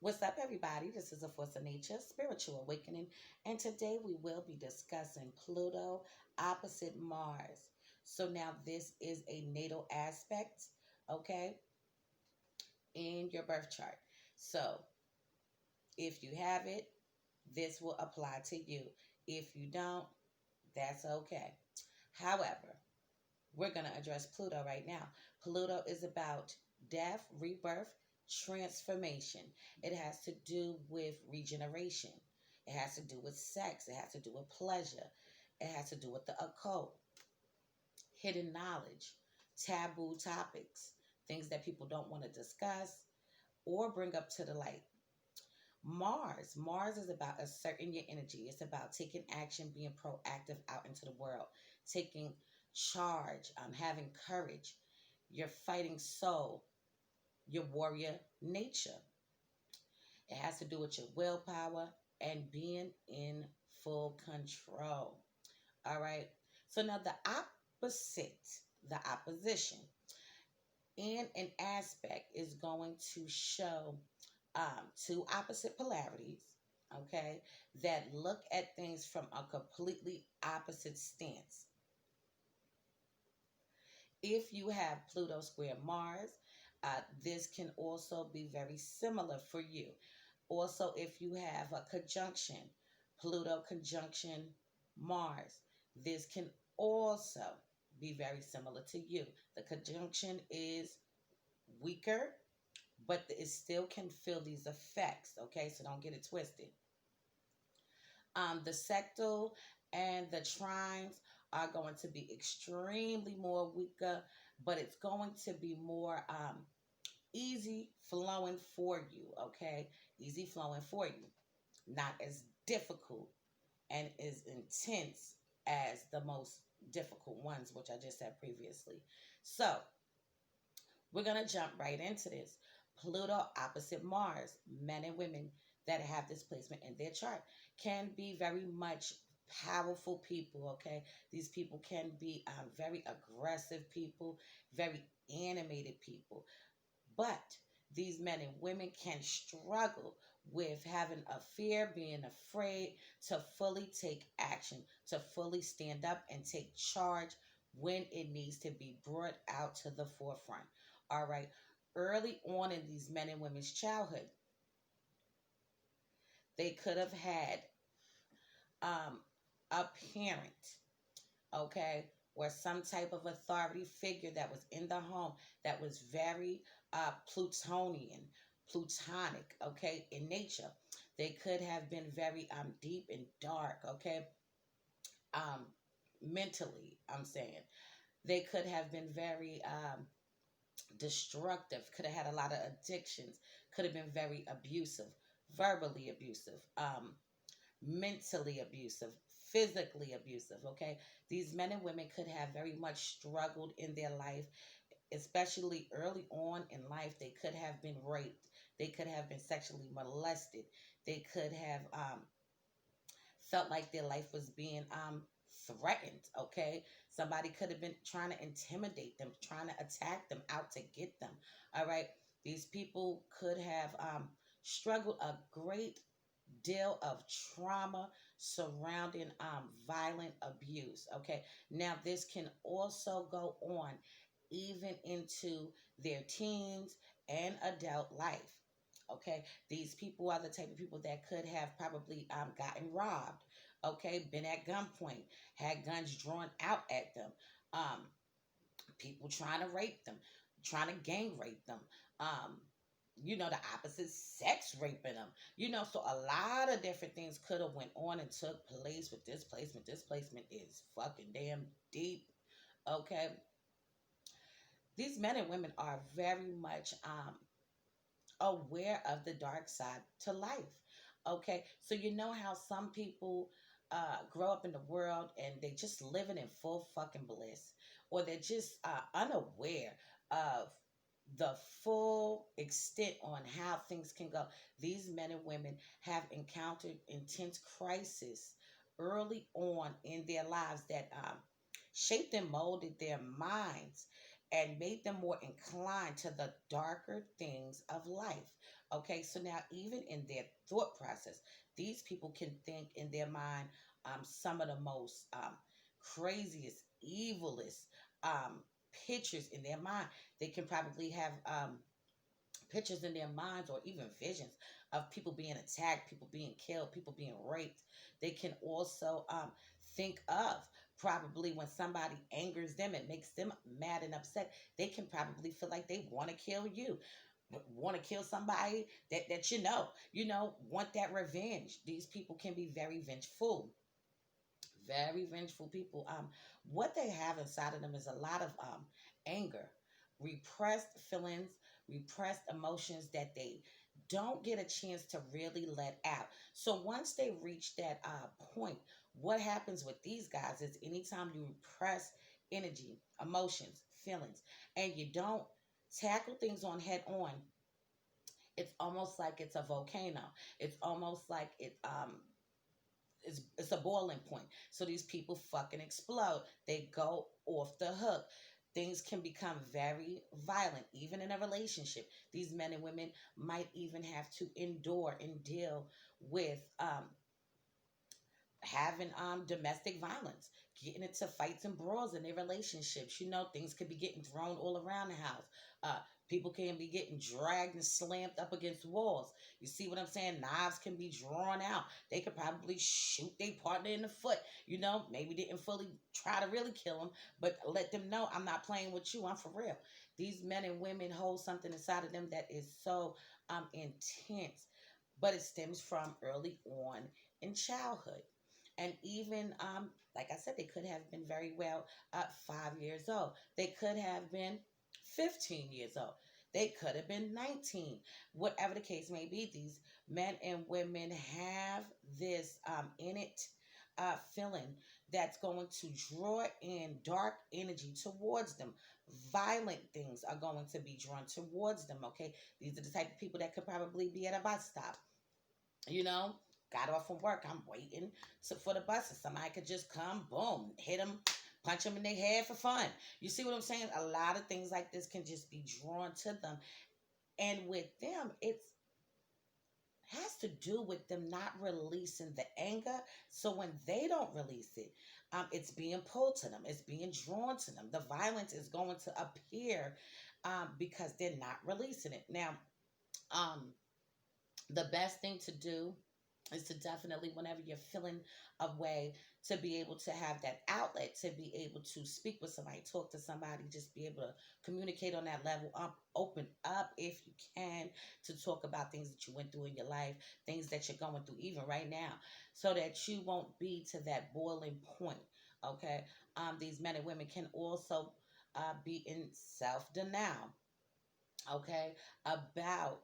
What's up, everybody? This is A Force of Nature, Spiritual Awakening, and today we will be discussing Pluto opposite Mars. So, now this is a natal aspect, okay, in your birth chart. So, if you have it, this will apply to you. If you don't, that's okay. However, we're going to address Pluto right now. Pluto is about death, rebirth, transformation. It has to do with regeneration. It has to do with sex. It has to do with pleasure. It has to do with the occult, hidden knowledge, taboo topics, things that people don't want to discuss or bring up to the light. Mars is about asserting your energy. It's about taking action, being proactive out into the world, taking charge, having courage, your fighting soul, your warrior nature. It has to do with your willpower and being in full control. All right. So now opposite, the opposition in an aspect is going to show two opposite polarities, okay, that look at things from a completely opposite stance. If you have Pluto square Mars, this can also be very similar for you. Also, if you have a conjunction, Pluto conjunction Mars, this can also be very similar to you. The conjunction is weaker, but it still can feel these effects, okay? So don't get it twisted. The sectal and the trines are going to be extremely more weaker, but it's going to be more easy flowing for you, okay? Easy flowing for you. Not as difficult and as intense as the most difficult ones, which I just said previously. So, we're going to jump right into this. Pluto opposite Mars, men and women that have this placement in their chart can be very much powerful people, okay? These people can be very aggressive people, very animated people. But these men and women can struggle with having a fear, being afraid to fully take action, to fully stand up and take charge when it needs to be brought out to the forefront. All right. Early on in these men and women's childhood, they could have had um, a parent, okay, or some type of authority figure that was in the home that was very Plutonian, plutonic, okay, in nature. They could have been very deep and dark, okay, um, mentally, I'm saying. They could have been very destructive, could have had a lot of addictions, could have been very abusive, verbally abusive, mentally abusive, physically abusive, okay? These men and women could have very much struggled in their life, especially early on in life. They could have been raped, they could have been sexually molested, they could have felt like their life was being threatened, okay? Somebody could have been trying to intimidate them, trying to attack them, out to get them, all right? These people could have struggled a great deal of trauma surrounding violent abuse. Okay, now this can also go on even into their teens and adult life. Okay, these people are the type of people that could have probably gotten robbed. Okay, been at gunpoint, had guns drawn out at them. Um, People trying to rape them, trying to gang rape them. Um, the opposite sex raping them. So a lot of different things could have went on and took place with this placement. This placement is fucking damn deep. Okay, these men and women are very much aware of the dark side to life. Okay, so you know how some people grow up in the world and they just living in full fucking bliss, or they're just unaware of the full extent on how things can go. These men and women have encountered intense crisis early on in their lives that shaped and molded their minds and made them more inclined to the darker things of life. Okay, so now even in their thought process, these people can think in their mind some of the most craziest, evilest pictures in their mind. They can probably have pictures in their minds or even visions of people being attacked, people being killed, people being raped. They can also think of probably when somebody angers them, it makes them mad and upset. They can probably feel like they want to kill you, want to kill somebody that want that revenge. These people can be very vengeful people. What they have inside of them is a lot of anger, repressed feelings, repressed emotions that they don't get a chance to really let out. So once they reach that point, what happens with these guys is anytime you repress energy, emotions, feelings, and you don't tackle things on head on, it's almost like it's a volcano. It's almost like it's a boiling point. So these people fucking explode. They go off the hook. Things can become very violent, even in a relationship. These men and women might even have to endure and deal with having domestic violence, getting into fights and brawls in their relationships. Things could be getting thrown all around the house. Uh, People can be getting dragged and slammed up against walls. You see what I'm saying? Knives can be drawn out. They could probably shoot their partner in the foot. Maybe didn't fully try to really kill them, but let them know, I'm not playing with you. I'm for real. These men and women hold something inside of them that is so intense, but it stems from early on in childhood. And even, like I said, they could have been very well 5 years old. They could have been 15 years old. They could have been 19. Whatever the case may be, these men and women have this innate feeling that's going to draw in dark energy towards them. Violent things are going to be drawn towards them, okay? These are the type of people that could probably be at a bus stop, you know, got off from work. I'm waiting for the bus, and somebody could just come, boom, hit them, punch them in their head for fun. You see what I'm saying? A lot of things like this can just be drawn to them. And with them, it has to do with them not releasing the anger. So when they don't release it, it's being pulled to them. It's being drawn to them. The violence is going to appear because they're not releasing it. Now, um, the best thing to do is to definitely, whenever you're feeling a way, to be able to have that outlet, to be able to speak with somebody, talk to somebody, just be able to communicate on that level, open up if you can, to talk about things that you went through in your life, things that you're going through even right now, so that you won't be to that boiling point. Okay. These men and women can also be in self-denial, okay, about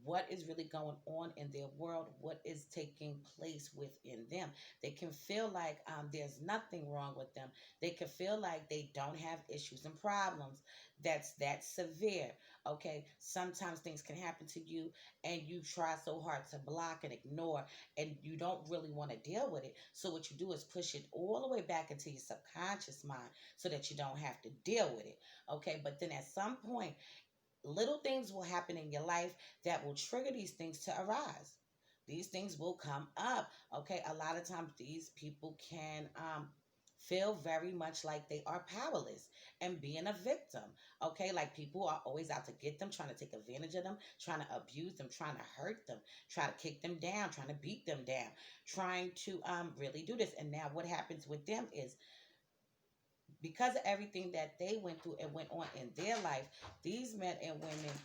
what is really going on in their world, what is taking place within them. They can feel like there's nothing wrong with them. They can feel like they don't have issues and problems that's that severe. Okay, sometimes things can happen to you and you try so hard to block and ignore, and you don't really want to deal with it. So what you do is push it all the way back into your subconscious mind so that you don't have to deal with it. Okay, but then at some point, little things will happen in your life that will trigger these things to arise. These things will come up. Okay, a lot of times these people can feel very much like they are powerless and being a victim. Okay, like people are always out to get them, trying to take advantage of them, trying to abuse them, trying to hurt them, try to kick them down, trying to beat them down, trying to really do this. And now what happens with them is, because of everything that they went through and went on in their life, these men and women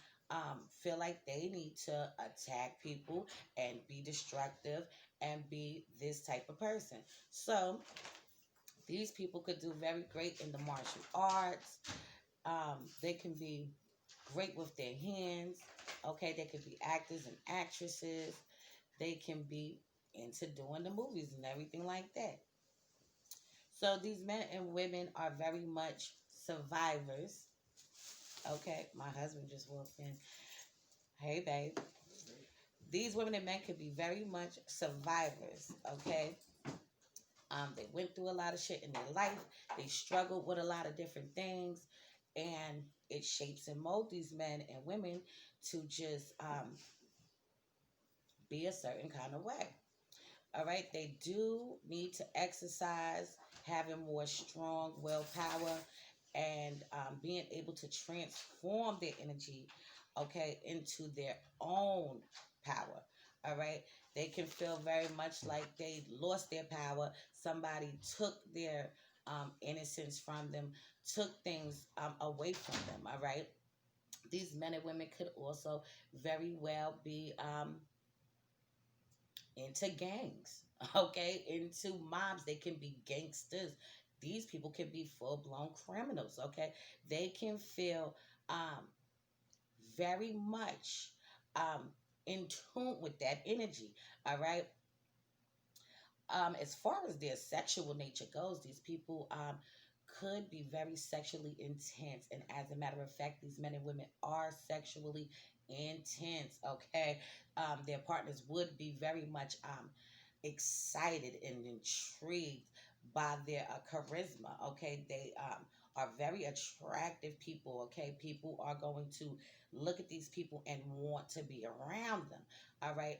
feel like they need to attack people and be destructive and be this type of person. So these people could do very great in the martial arts. They can be great with their hands. Okay, they could be actors and actresses. They can be into doing the movies and everything like that. So these men and women are very much survivors. Okay, my husband just walked in. Hey, babe. These women and men can be very much survivors. Okay, they went through a lot of shit in their life. They struggled with a lot of different things, and it shapes and molds these men and women to just be a certain kind of way. All right, they do need to exercise, having more strong willpower, and being able to transform their energy, okay, into their own power. All right, they can feel very much like they lost their power. Somebody took their innocence from them, took things away from them. All right, these men and women could also very well be into gangs, okay, into mobs. They can be gangsters. These people can be full blown criminals, okay. They can feel um, very much um, in tune with that energy, all right. As far as their sexual nature goes, these people could be very sexually intense. And as a matter of fact, these men and women are sexually intense, okay? Their partners would be very much excited and intrigued by their charisma, okay? They are very attractive people, okay? People are going to look at these people and want to be around them, all right?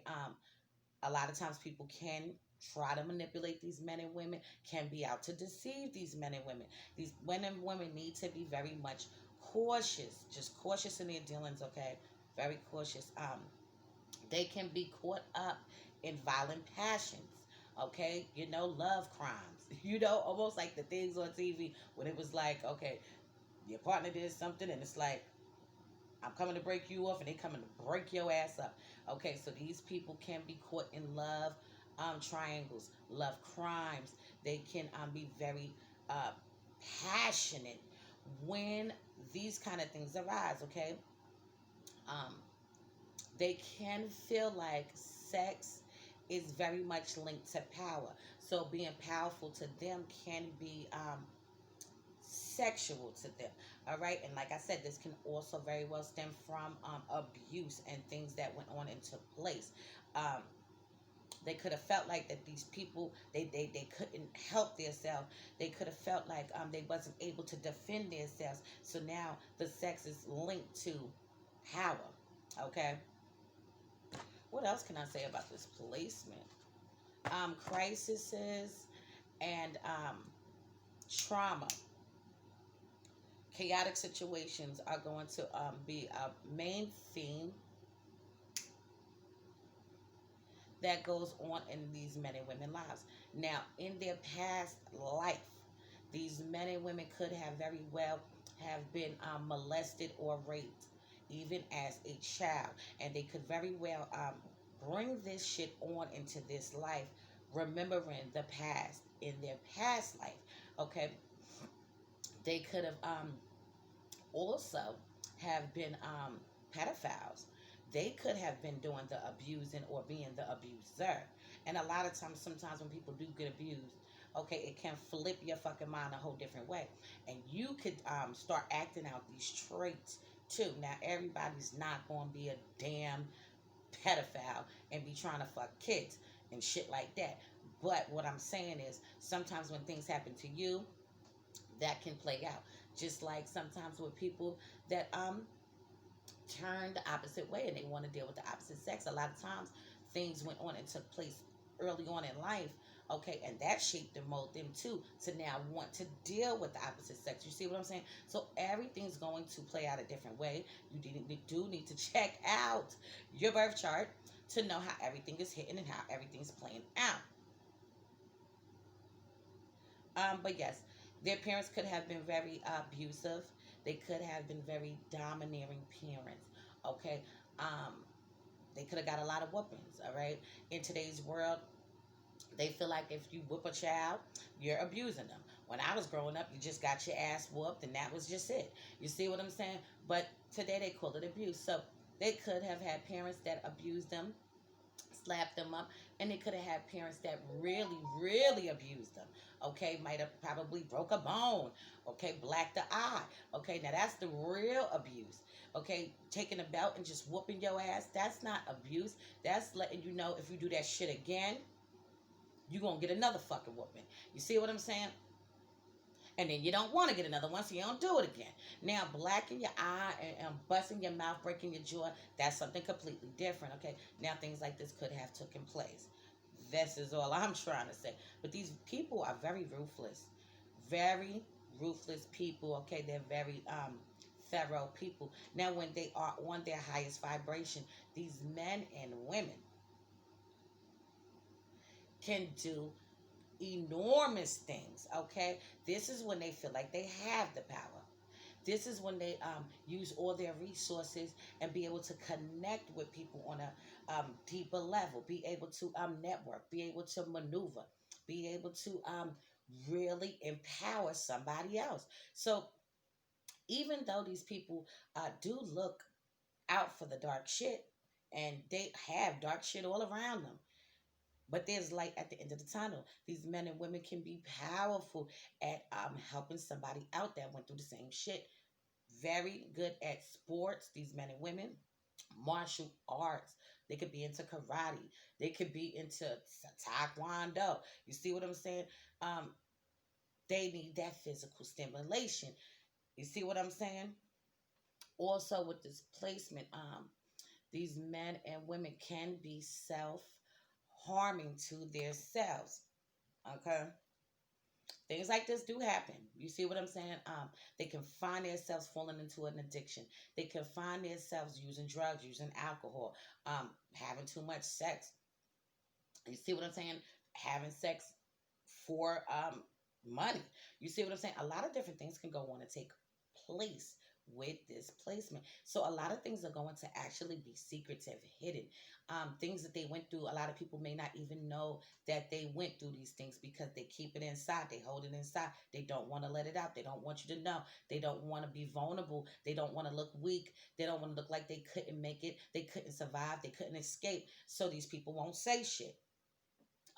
A lot of times people can try to manipulate these men and women, can be out to deceive these men and women. These men and women need to be very much cautious, just cautious in their dealings, okay? Very cautious. They can be caught up in violent passions, okay? You know, love crimes, you know, almost like the things on TV when it was like, okay, your partner did something and it's like, I'm coming to break you off, and they coming to break your ass up. Okay, so these people can be caught in love triangles, love crimes. They can be very uh, passionate when these kind of things arise. Okay, um, they can feel like sex is very much linked to power. So being powerful to them can be sexual to them. All right. And like I said, this can also very well stem from abuse and things that went on and took place. Um, they could have felt like that these people, they couldn't help themselves. They could have felt like they wasn't able to defend themselves. So now the sex is linked to power. Okay. What else can I say about this placement? Crises and trauma. Chaotic situations are going to be a main theme that goes on in these men and women lives. Now, in their past life, these men and women could have very well have been molested or raped, even as a child, and they could very well bring this shit on into this life, remembering the past in their past life. Okay, they could have also have been pedophiles. They could have been doing the abusing or being the abuser. And a lot of times, sometimes when people do get abused, okay, it can flip your fucking mind a whole different way. And you could start acting out these traits too. Now, everybody's not going to be a damn pedophile and be trying to fuck kids and shit like that. But what I'm saying is, sometimes when things happen to you, that can play out. Just like sometimes with people that turn the opposite way and they want to deal with the opposite sex. A lot of times things went on and took place early on in life, okay, and that shaped and molded them too to now want to deal with the opposite sex. You see what I'm saying? So everything's going to play out a different way. You do need to check out your birth chart to know how everything is hitting and how everything's playing out. But yes, their parents could have been very abusive. They could have been very domineering parents. Okay, um, they could have got a lot of whoopings. All right, in today's world, they feel like if you whoop a child, you're abusing them. When I was growing up, you just got your ass whooped, and that was just it. You see what I'm saying? But today they call it abuse. So they could have had parents that abused them, slapped them up, and they could have had parents that really, really abused them. Okay, might have probably broke a bone. Okay, blacked the eye. Okay, now that's the real abuse. Okay, taking a belt and just whooping your ass, that's not abuse. That's letting you know if you do that shit again, you're going to get another fucking whooping. You see what I'm saying? And then you don't want to get another one, so you don't do it again. Now, blacking your eye and busting your mouth, breaking your jaw, that's something completely different, okay? Now, things like this could have taken place. This is all I'm trying to say. But these people are very ruthless. Very ruthless people, okay? They're very thorough people. Now, when they are on their highest vibration, these men and women can do enormous things, okay? This is when they feel like they have the power. This is when they use all their resources and be able to connect with people on a deeper level, be able to network, be able to maneuver, be able to really empower somebody else. So even though these people do look out for the dark shit, and they have dark shit all around them, but there's light at the end of the tunnel. These men and women can be powerful at helping somebody out that went through the same shit. Very good at sports, these men and women. Martial arts. They could be into karate. They could be into taekwondo. You see what I'm saying? Um, they need that physical stimulation. You see what I'm saying? Also, with this placement, these men and women can be self harming to themselves. Okay, things like this do happen. You see what I'm saying? They can find themselves falling into an addiction. They can find themselves using drugs, using alcohol, having too much sex. You see what I'm saying? Having sex for money. You see what I'm saying? A lot of different things can go on and take place with this placement. So a lot of things are going to actually be secretive, hidden. Things that they went through, a lot of people may not even know that they went through these things because they keep it inside. They hold it inside. They don't want to let it out. They don't want you to know. They don't want to be vulnerable. They don't want to look weak. They don't want to look like they couldn't make it. They couldn't survive. They couldn't escape. So these people won't say shit.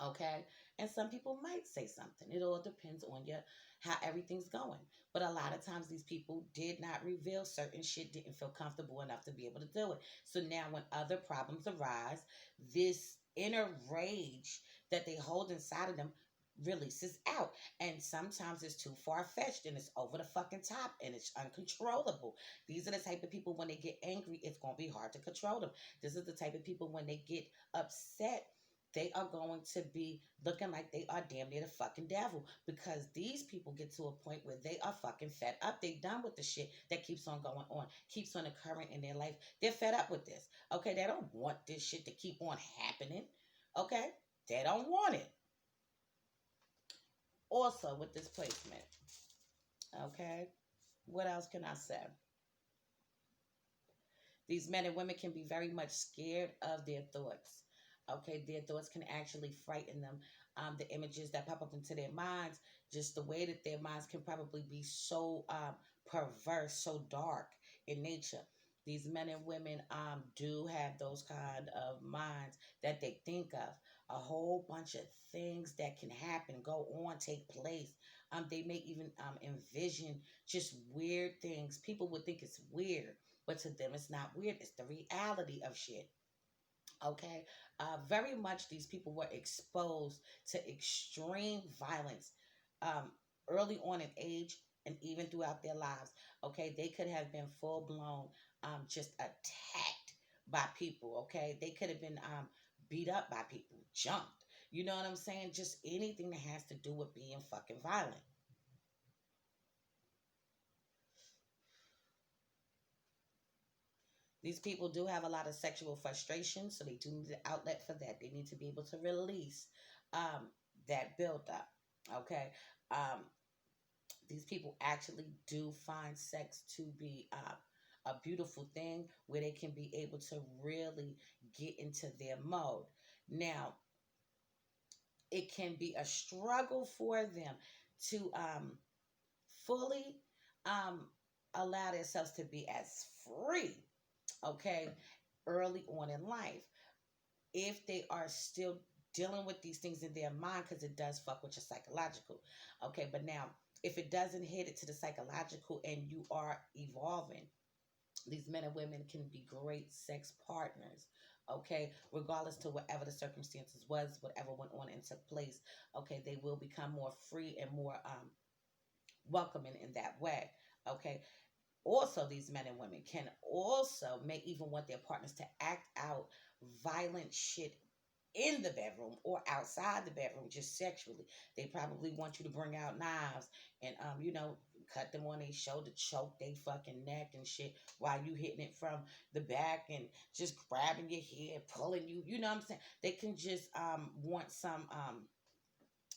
Okay, and some people might say something. It all depends on you, how everything's going. But a lot of times these people did not reveal certain shit, didn't feel comfortable enough to be able to do it. So now when other problems arise, this inner rage that they hold inside of them releases out. And sometimes it's too far-fetched and it's over the fucking top and it's uncontrollable. These are the type of people, when they get angry, it's going to be hard to control them. This is the type of people, when they get upset, they are going to be looking like they are damn near the fucking devil, because these people get to a point where they are fucking fed up. They done with the shit that keeps on going on, keeps on occurring in their life. They're fed up with this. Okay, they don't want this shit to keep on happening. Okay, they don't want it. Also, with this placement, okay, what else can I say? These men and women can be very much scared of their thoughts. Okay, their thoughts can actually frighten them. The images that pop up into their minds, just the way that their minds can probably be so perverse, so dark in nature. These men and women do have those kind of minds that they think of. A whole bunch of things that can happen, go on, take place. They may even envision just weird things. People would think it's weird, but to them it's not weird. It's the reality of shit. Okay, very much these people were exposed to extreme violence um, early on in age and even throughout their lives. Okay, they could have been full blown just attacked by people. Okay, they could have been beat up by people, jumped. You know what I'm saying? Just anything that has to do with being fucking violent. These people do have a lot of sexual frustration, so they do need an outlet for that. They need to be able to release um, that buildup. Okay. Um, these people actually do find sex to be a beautiful thing where they can be able to really get into their mode. Now, it can be a struggle for them to fully um, allow themselves to be as free, okay, early on in life, if they are still dealing with these things in their mind, because it does fuck with your psychological. Okay, but now if it doesn't hit it to the psychological and you are evolving, these men and women can be great sex partners. Okay, regardless to whatever the circumstances was, whatever went on and took place. Okay, they will become more free and more welcoming in that way. Okay. Also, these men and women can also may even want their partners to act out violent shit in the bedroom or outside the bedroom, just sexually. They probably want you to bring out knives and cut them on their shoulder, choke they fucking neck and shit while you hitting it from the back and just grabbing your hair, pulling you. You know what I'm saying? They can just want some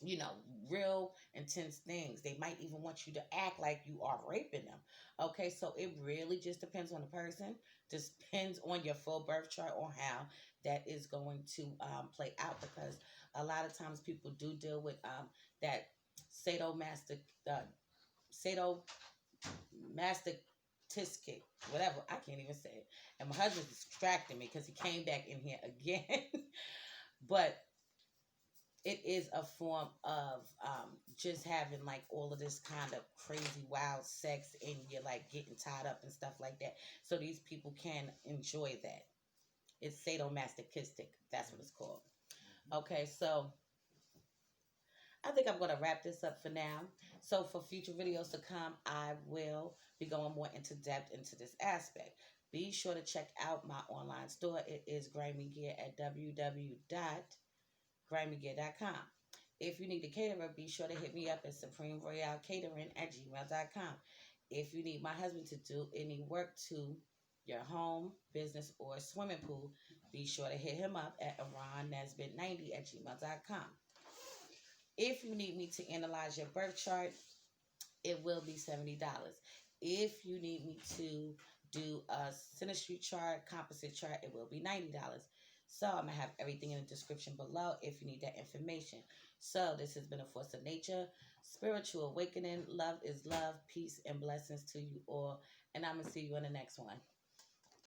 you know, real intense things. They might even want you to act like you are raping them. Okay, so it really just depends on the person. Just depends on your full birth chart on how that is going to play out, because a lot of times people do deal with that sadomasochistic, uh, sadomasochistic, whatever. I can't even say it. And my husband's distracting me because he came back in here again. But it is a form of just having like all of this kind of crazy wild sex and you're like getting tied up and stuff like that, so these people can enjoy that. It's sadomasochistic, that's what it's called. Okay, so I think I'm going to wrap this up for now. So for future videos to come, I will be going more into depth into this aspect. Be sure to check out my online store. It is Grammy Gear at www.grammygear.com. If you need a caterer, be sure to hit me up at supremeroyalcatering@gmail.com. If you need my husband to do any work to your home, business, or swimming pool, be sure to hit him up at aronnesbit90@gmail.com. If you need me to analyze your birth chart, it will be $70. If you need me to do a Synastry chart, Composite chart, it will be $90. So I'm going to have everything in the description below if you need that information. So this has been a Force of Nature, Spiritual Awakening. Love is love, peace, and blessings to you all. And I'm going to see you in the next one.